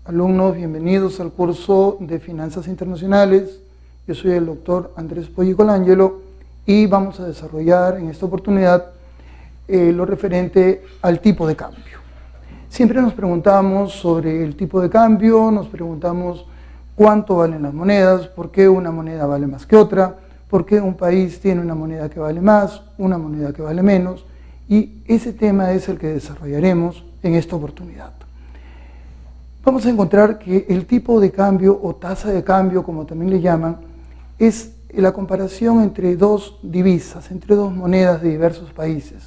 alumnos, bienvenidos al curso de Finanzas Internacionales. Yo soy el doctor Andrés Poyicolangelo y vamos a desarrollar en esta oportunidad lo referente al tipo de cambio. Siempre nos preguntamos sobre el tipo de cambio, nos preguntamos cuánto valen las monedas, por qué una moneda vale más que otra, por qué un país tiene una moneda que vale más, una moneda que vale menos, y ese tema es el que desarrollaremos en esta oportunidad. Vamos a encontrar que el tipo de cambio o tasa de cambio, como también le llaman, es la comparación entre dos divisas, entre dos monedas de diversos países.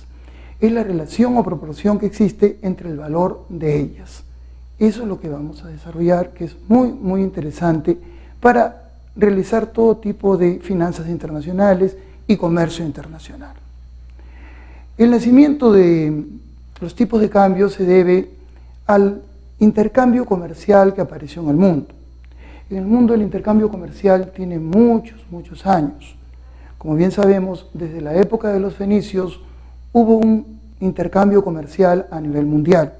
Es la relación o proporción que existe entre el valor de ellas. Eso es lo que vamos a desarrollar, que es muy interesante para realizar todo tipo de finanzas internacionales y comercio internacional. El nacimiento de los tipos de cambio se debe al intercambio comercial que apareció en el mundo. En el mundo el intercambio comercial tiene muchos años. Como bien sabemos, desde la época de los fenicios hubo un intercambio comercial a nivel mundial.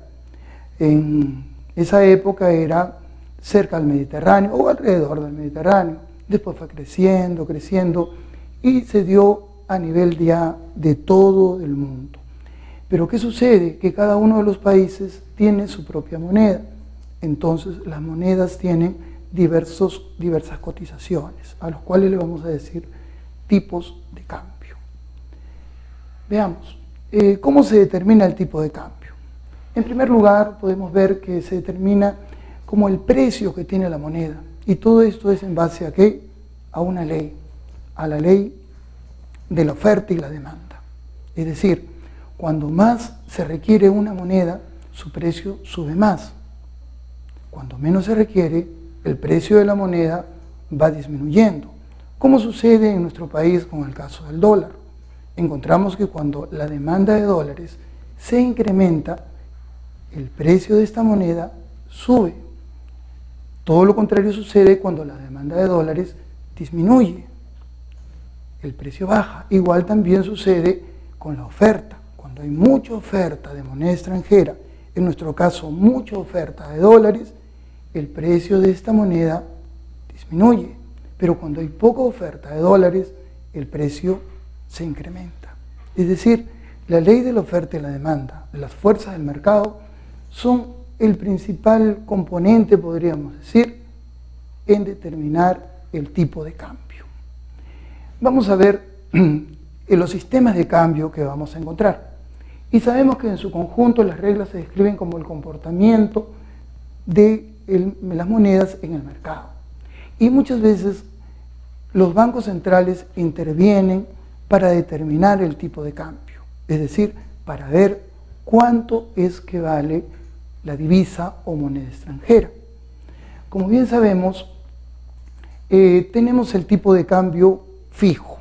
En esa época era cerca del Mediterráneo o alrededor del Mediterráneo. Después fue creciendo y se dio a nivel ya de todo el mundo. Pero ¿qué sucede? Que cada uno de los países tiene su propia moneda. Entonces las monedas tienen diversas cotizaciones, a los cuales le vamos a decir tipos de cambio. Veamos, ¿cómo se determina el tipo de cambio? En primer lugar, podemos ver que se determina como el precio que tiene la moneda. Y todo esto es en base a ¿qué? A una ley, a la ley de la oferta y la demanda. Es decir, cuando más se requiere una moneda, su precio sube más. Cuando menos se requiere, el precio de la moneda va disminuyendo. ¿Cómo sucede en nuestro país con el caso del dólar? Encontramos que cuando la demanda de dólares se incrementa, el precio de esta moneda sube. Todo lo contrario sucede cuando la demanda de dólares disminuye. El precio baja. Igual también sucede con la oferta. Cuando hay mucha oferta de moneda extranjera, en nuestro caso mucha oferta de dólares, el precio de esta moneda disminuye. Pero cuando hay poca oferta de dólares, el precio se incrementa. Es decir, la ley de la oferta y la demanda, las fuerzas del mercado, son el principal componente, podríamos decir, en determinar el tipo de cambio. Vamos a ver los sistemas de cambio que vamos a encontrar. Y sabemos que en su conjunto las reglas se describen como el comportamiento de las monedas en el mercado. Y muchas veces los bancos centrales intervienen para determinar el tipo de cambio, es decir, para ver cuánto es que vale la divisa o moneda extranjera. Como bien sabemos, tenemos el tipo de cambio fijo.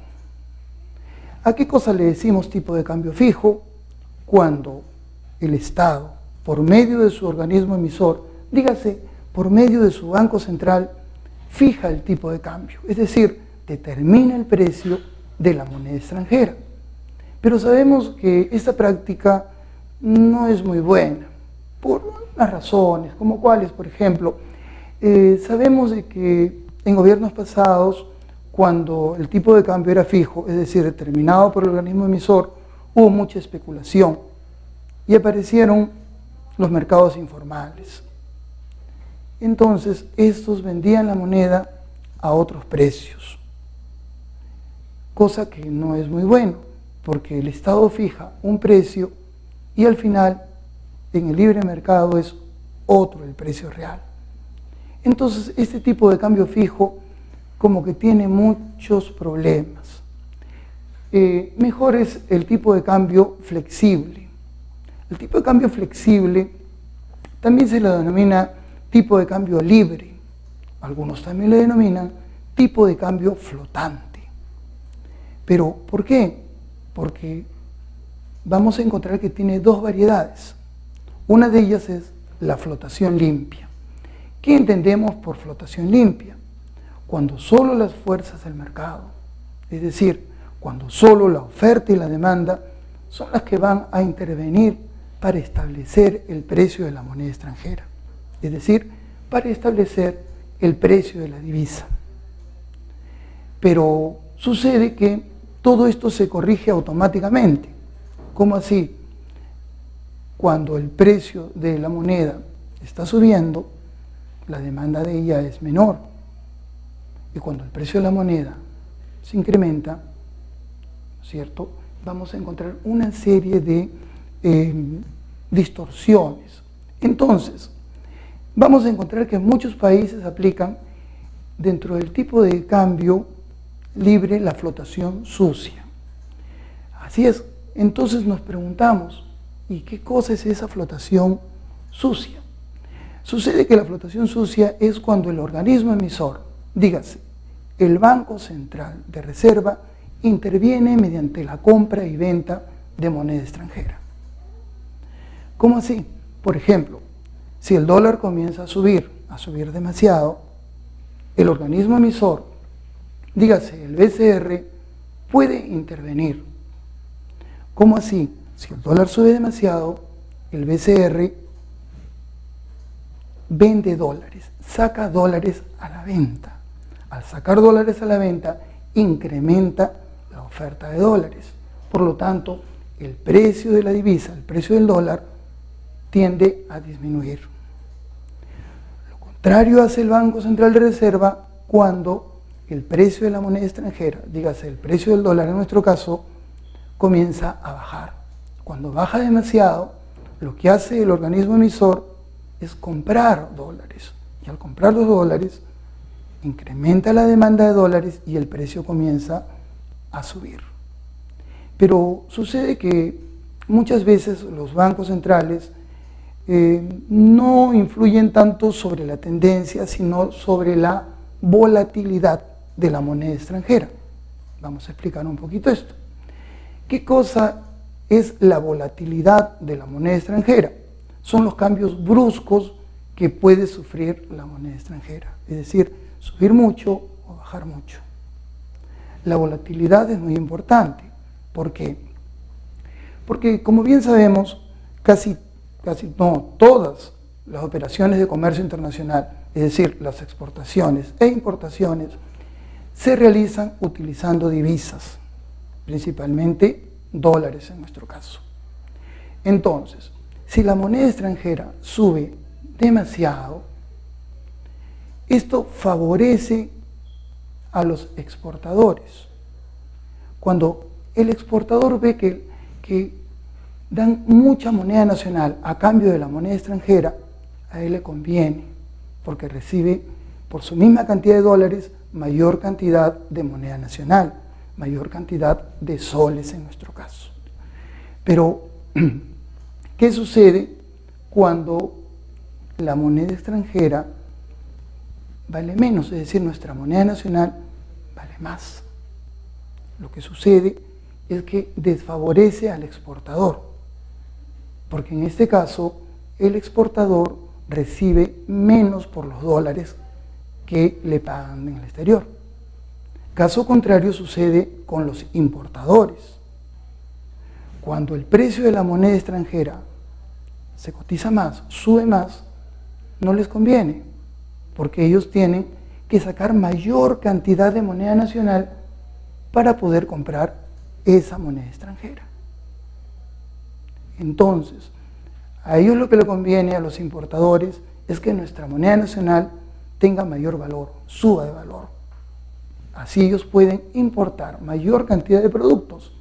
¿A qué cosa le decimos tipo de cambio fijo? Cuando el Estado, por medio de su organismo emisor, dígase, por medio de su banco central, fija el tipo de cambio, es decir, determina el precio de la moneda extranjera. Pero sabemos que esta práctica no es muy buena, por unas razones, como cuáles, por ejemplo, sabemos de que en gobiernos pasados, cuando el tipo de cambio era fijo, es decir, determinado por el organismo emisor, hubo mucha especulación y aparecieron los mercados informales. Entonces, estos vendían la moneda a otros precios, cosa que no es muy bueno, porque el Estado fija un precio y al final, en el libre mercado, es otro el precio real. Entonces, este tipo de cambio fijo como que tiene muchos problemas. Mejor es el tipo de cambio flexible. El tipo de cambio flexible también se le denomina tipo de cambio libre. Algunos también le denominan tipo de cambio flotante. ¿Pero por qué? Porque vamos a encontrar que tiene dos variedades. Una de ellas es la flotación limpia. ¿Qué entendemos por flotación limpia? Cuando solo las fuerzas del mercado, es decir, cuando solo la oferta y la demanda son las que van a intervenir para establecer el precio de la moneda extranjera. Es decir, para establecer el precio de la divisa. Pero sucede que todo esto se corrige automáticamente. ¿Cómo así? Cuando el precio de la moneda está subiendo, la demanda de ella es menor. Y cuando el precio de la moneda se incrementa, ¿cierto?, vamos a encontrar una serie de distorsiones. Entonces, vamos a encontrar que muchos países aplican dentro del tipo de cambio libre la flotación sucia. Así es. Entonces nos preguntamos, ¿y qué cosa es esa flotación sucia? Sucede que la flotación sucia es cuando el organismo emisor, dígase, el Banco Central de Reserva, interviene mediante la compra y venta de moneda extranjera. ¿Cómo así? Por ejemplo, si el dólar comienza a subir demasiado, el organismo emisor, dígase el BCR, puede intervenir. ¿Cómo así? Si el dólar sube demasiado, el BCR vende dólares, saca dólares a la venta. Al sacar dólares a la venta, incrementa la oferta de dólares. Por lo tanto, el precio de la divisa, el precio del dólar, tiende a disminuir. Lo contrario hace el Banco Central de Reserva cuando el precio de la moneda extranjera, dígase el precio del dólar en nuestro caso, comienza a bajar. Cuando baja demasiado, lo que hace el organismo emisor es comprar dólares. Y al comprar los dólares, incrementa la demanda de dólares y el precio comienza a subir. Pero sucede que muchas veces los bancos centrales no influyen tanto sobre la tendencia, sino sobre la volatilidad de la moneda extranjera. Vamos a explicar un poquito esto. ¿Qué cosa es la volatilidad de la moneda extranjera? Son los cambios bruscos que puede sufrir la moneda extranjera, es decir, subir mucho o bajar mucho. La volatilidad es muy importante. ¿Por qué? Porque, como bien sabemos, casi no todas las operaciones de comercio internacional, es decir, las exportaciones e importaciones, se realizan utilizando divisas, principalmente dólares en nuestro caso. Entonces, si la moneda extranjera sube demasiado, esto favorece a los exportadores. Cuando el exportador ve que dan mucha moneda nacional a cambio de la moneda extranjera, a él le conviene, porque recibe por su misma cantidad de dólares mayor cantidad de moneda nacional, mayor cantidad de soles en nuestro caso. Pero, ¿qué sucede cuando la moneda extranjera vale menos? Es decir, nuestra moneda nacional vale más. Lo que sucede es que desfavorece al exportador, porque en este caso el exportador recibe menos por los dólares que le pagan en el exterior. Caso contrario sucede con los importadores. Cuando el precio de la moneda extranjera se cotiza más, sube más, no les conviene, porque ellos tienen que sacar mayor cantidad de moneda nacional para poder comprar esa moneda extranjera. Entonces, a ellos lo que le conviene a los importadores es que nuestra moneda nacional tenga mayor valor, suba de valor. Así ellos pueden importar mayor cantidad de productos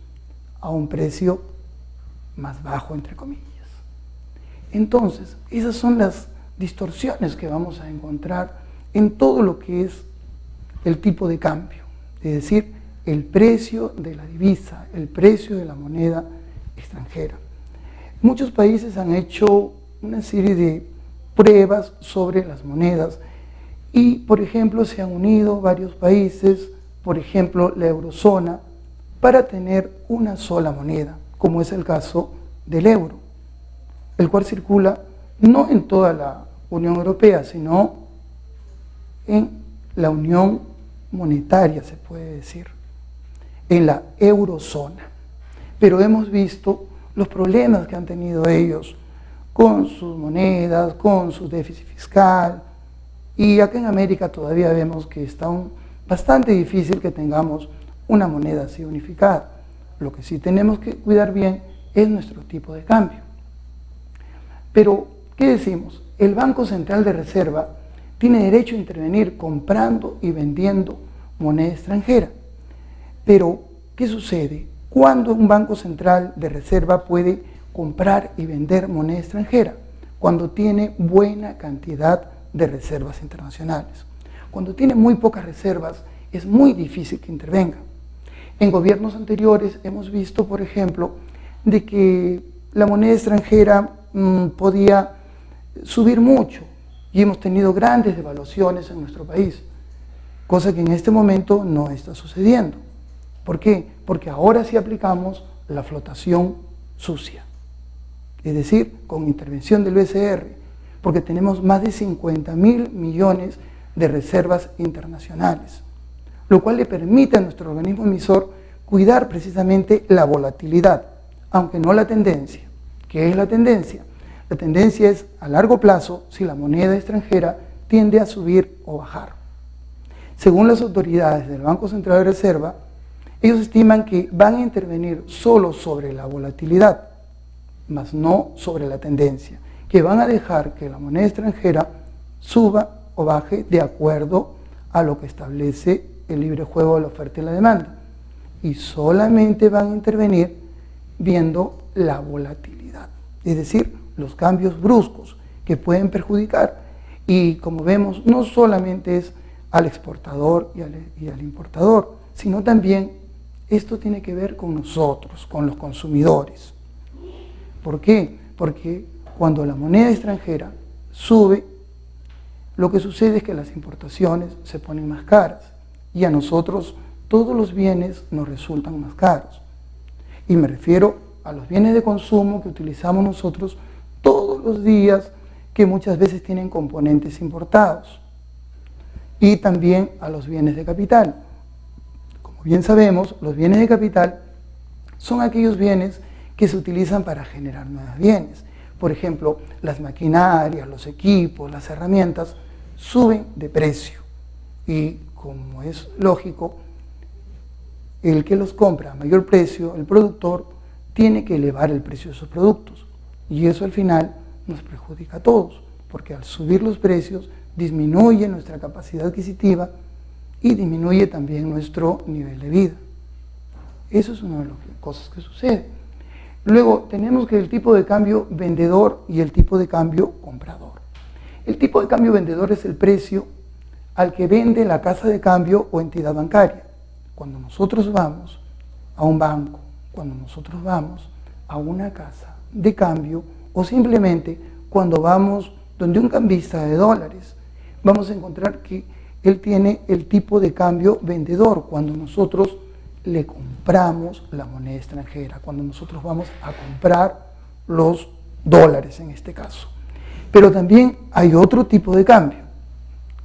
a un precio más bajo, entre comillas. Entonces, esas son las distorsiones que vamos a encontrar en todo lo que es el tipo de cambio, es decir, el precio de la divisa, el precio de la moneda extranjera. Muchos países han hecho una serie de pruebas sobre las monedas y, por ejemplo, se han unido varios países, por ejemplo, la eurozona, para tener una sola moneda, como es el caso del euro, el cual circula no en toda la Unión Europea, sino en la Unión Monetaria, se puede decir, en la eurozona. Pero hemos visto los problemas que han tenido ellos con sus monedas, con su déficit fiscal, Y acá en América todavía vemos que está bastante difícil que tengamos una moneda así unificada. Lo que sí tenemos que cuidar bien es nuestro tipo de cambio. Pero, ¿qué decimos? El Banco Central de Reserva tiene derecho a intervenir comprando y vendiendo moneda extranjera. Pero, ¿qué sucede? ¿Cuándo un Banco Central de Reserva puede comprar y vender moneda extranjera? Cuando tiene buena cantidad de reservas internacionales. Cuando tiene muy pocas reservas, es muy difícil que intervenga. En gobiernos anteriores hemos visto, por ejemplo, de que la moneda extranjera podía subir mucho y hemos tenido grandes devaluaciones en nuestro país, cosa que en este momento no está sucediendo. ¿Por qué? Porque ahora sí aplicamos la flotación sucia, es decir, con intervención del BCR, porque tenemos más de 50.000 millones de reservas internacionales, lo cual le permite a nuestro organismo emisor cuidar precisamente la volatilidad, aunque no la tendencia. ¿Qué es la tendencia? La tendencia es a largo plazo si la moneda extranjera tiende a subir o bajar. Según las autoridades del Banco Central de Reserva, ellos estiman que van a intervenir solo sobre la volatilidad, mas no sobre la tendencia, que van a dejar que la moneda extranjera suba o baje de acuerdo a lo que establece el libre juego de la oferta y la demanda. Y solamente van a intervenir viendo la volatilidad, es decir, los cambios bruscos que pueden perjudicar. Y como vemos, no solamente es al exportador y al importador, sino también esto tiene que ver con nosotros, con los consumidores. ¿Por qué? Porque cuando la moneda extranjera sube, lo que sucede es que las importaciones se ponen más caras y a nosotros todos los bienes nos resultan más caros. Y me refiero a los bienes de consumo que utilizamos nosotros todos los días, que muchas veces tienen componentes importados, y también a los bienes de capital. Como bien sabemos, los bienes de capital son aquellos bienes que se utilizan para generar nuevos bienes. Por ejemplo, las maquinarias, los equipos, las herramientas suben de precio y, como es lógico, el que los compra a mayor precio, el productor, tiene que elevar el precio de sus productos, y eso al final nos perjudica a todos, porque al subir los precios disminuye nuestra capacidad adquisitiva y disminuye también nuestro nivel de vida. Eso es una de las cosas que sucede. Luego tenemos que el tipo de cambio vendedor y el tipo de cambio comprador. El tipo de cambio vendedor es el precio al que vende la casa de cambio o entidad bancaria. Cuando nosotros vamos a un banco, cuando nosotros vamos a una casa de cambio, o simplemente cuando vamos donde un cambista de dólares, vamos a encontrar que él tiene el tipo de cambio vendedor cuando nosotros le compramos la moneda extranjera, cuando nosotros vamos a comprar los dólares en este caso. Pero también hay otro tipo de cambio,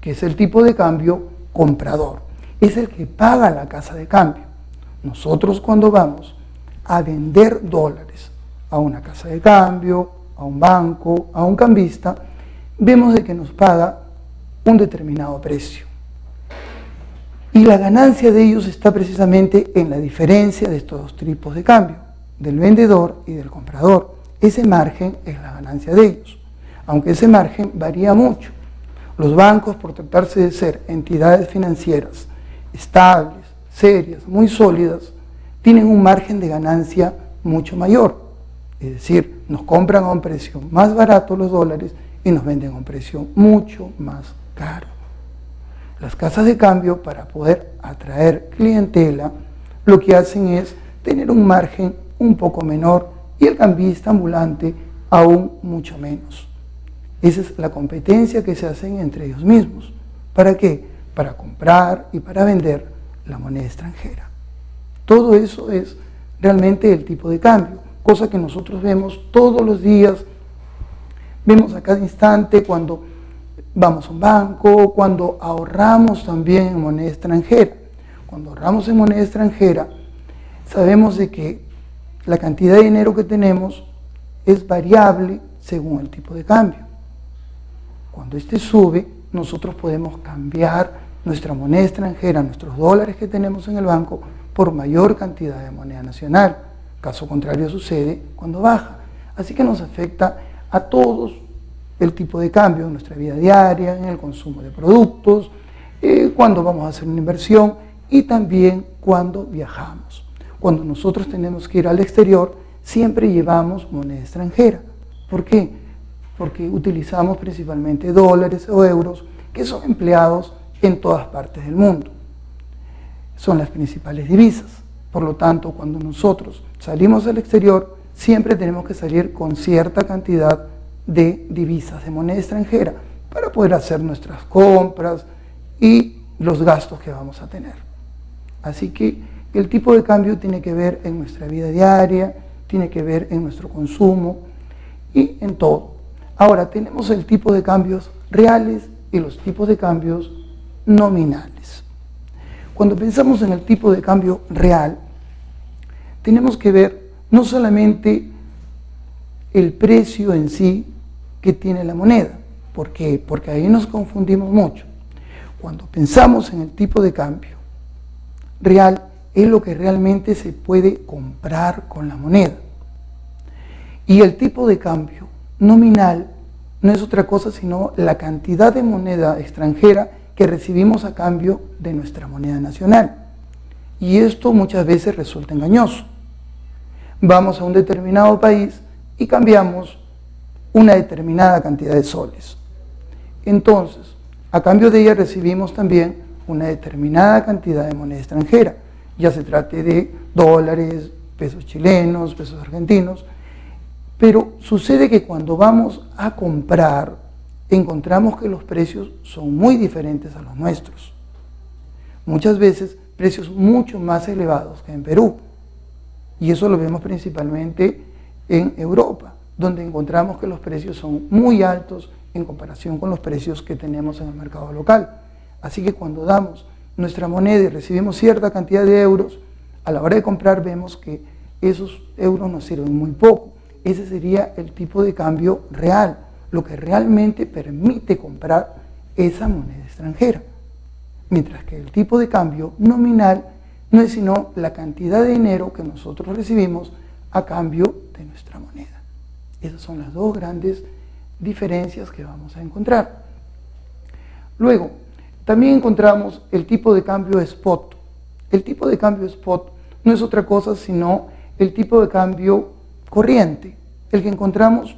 que es el tipo de cambio comprador. Es el que paga la casa de cambio. Nosotros cuando vamos a vender dólares a una casa de cambio, a un banco, a un cambista, vemos de que nos paga un determinado precio. Y la ganancia de ellos está precisamente en la diferencia de estos dos tipos de cambio, del vendedor y del comprador. Ese margen es la ganancia de ellos, aunque ese margen varía mucho. Los bancos, por tratarse de ser entidades financieras estables, serias, muy sólidas, tienen un margen de ganancia mucho mayor. Es decir, nos compran a un precio más barato los dólares y nos venden a un precio mucho más caro. Las casas de cambio, para poder atraer clientela, lo que hacen es tener un margen un poco menor y el cambista ambulante aún mucho menos. Esa es la competencia que se hacen entre ellos mismos. ¿Para qué? Para comprar y para vender la moneda extranjera. Todo eso es realmente el tipo de cambio, cosa que nosotros vemos todos los días, vemos a cada instante cuando vamos a un banco, cuando ahorramos también en moneda extranjera. Cuando ahorramos en moneda extranjera, sabemos de que la cantidad de dinero que tenemos es variable según el tipo de cambio. Cuando este sube, nosotros podemos cambiar nuestra moneda extranjera, nuestros dólares que tenemos en el banco, por mayor cantidad de moneda nacional. Caso contrario sucede cuando baja. Así que nos afecta a todos el tipo de cambio en nuestra vida diaria, en el consumo de productos, cuando vamos a hacer una inversión y también cuando viajamos. Cuando nosotros tenemos que ir al exterior, siempre llevamos moneda extranjera. ¿Por qué? Porque utilizamos principalmente dólares o euros que son empleados en todas partes del mundo. Son las principales divisas. Por lo tanto, cuando nosotros salimos al exterior, siempre tenemos que salir con cierta cantidad de divisas, de moneda extranjera, para poder hacer nuestras compras y los gastos que vamos a tener. Así que el tipo de cambio tiene que ver en nuestra vida diaria, tiene que ver en nuestro consumo y en todo. Ahora, tenemos el tipo de cambios reales y los tipos de cambios nominales. Cuando pensamos en el tipo de cambio real, tenemos que ver no solamente el precio en sí que tiene la moneda. ¿Por qué? Porque ahí nos confundimos mucho. Cuando pensamos en el tipo de cambio real, es lo que realmente se puede comprar con la moneda. Y el tipo de cambio nominal no es otra cosa sino la cantidad de moneda extranjera que recibimos a cambio de nuestra moneda nacional. Y esto muchas veces resulta engañoso. Vamos a un determinado país y cambiamos una determinada cantidad de soles. Entonces, a cambio de ella recibimos también una determinada cantidad de moneda extranjera, ya se trate de dólares, pesos chilenos, pesos argentinos, pero sucede que cuando vamos a comprar, encontramos que los precios son muy diferentes a los nuestros. Muchas veces precios mucho más elevados que en Perú. Y eso lo vemos principalmente en Europa, donde encontramos que los precios son muy altos en comparación con los precios que tenemos en el mercado local. Así que cuando damos nuestra moneda y recibimos cierta cantidad de euros, a la hora de comprar vemos que esos euros nos sirven muy poco. Ese sería el tipo de cambio real, lo que realmente permite comprar esa moneda extranjera. Mientras que el tipo de cambio nominal no es sino la cantidad de dinero que nosotros recibimos a cambio de nuestra moneda. Esas son las dos grandes diferencias que vamos a encontrar. Luego, también encontramos el tipo de cambio spot. El tipo de cambio spot no es otra cosa sino el tipo de cambio corriente, el que encontramos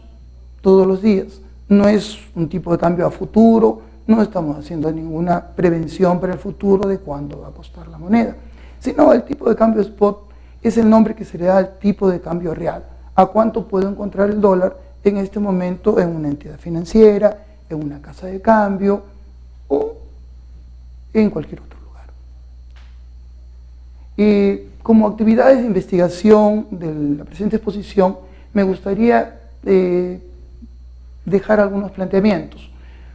todos los días. No es un tipo de cambio a futuro, no estamos haciendo ninguna prevención para el futuro de cuándo va a costar la moneda, sino el tipo de cambio spot es el nombre que se le da al tipo de cambio real. ¿A cuánto puedo encontrar el dólar en este momento en una entidad financiera, en una casa de cambio o en cualquier otro lugar? Como actividades de investigación de la presente exposición, me gustaría dejar algunos planteamientos,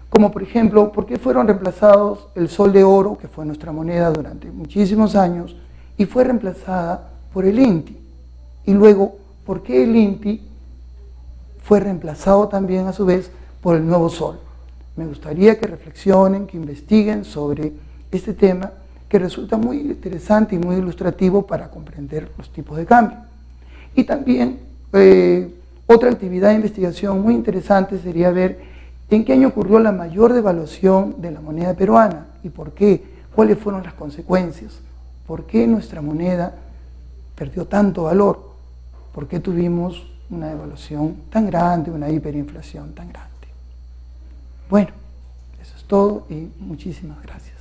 como por ejemplo, ¿por qué fueron reemplazados el sol de oro, que fue nuestra moneda durante muchísimos años, y fue reemplazada por el INTI? Y luego, ¿por qué el INTI fue reemplazado también a su vez por el nuevo sol? Me gustaría que reflexionen, que investiguen sobre este tema, que resulta muy interesante y muy ilustrativo para comprender los tipos de cambio. Y también otra actividad de investigación muy interesante sería ver en qué año ocurrió la mayor devaluación de la moneda peruana y por qué, cuáles fueron las consecuencias, por qué nuestra moneda perdió tanto valor, por qué tuvimos una devaluación tan grande, una hiperinflación tan grande. Bueno, eso es todo y muchísimas gracias.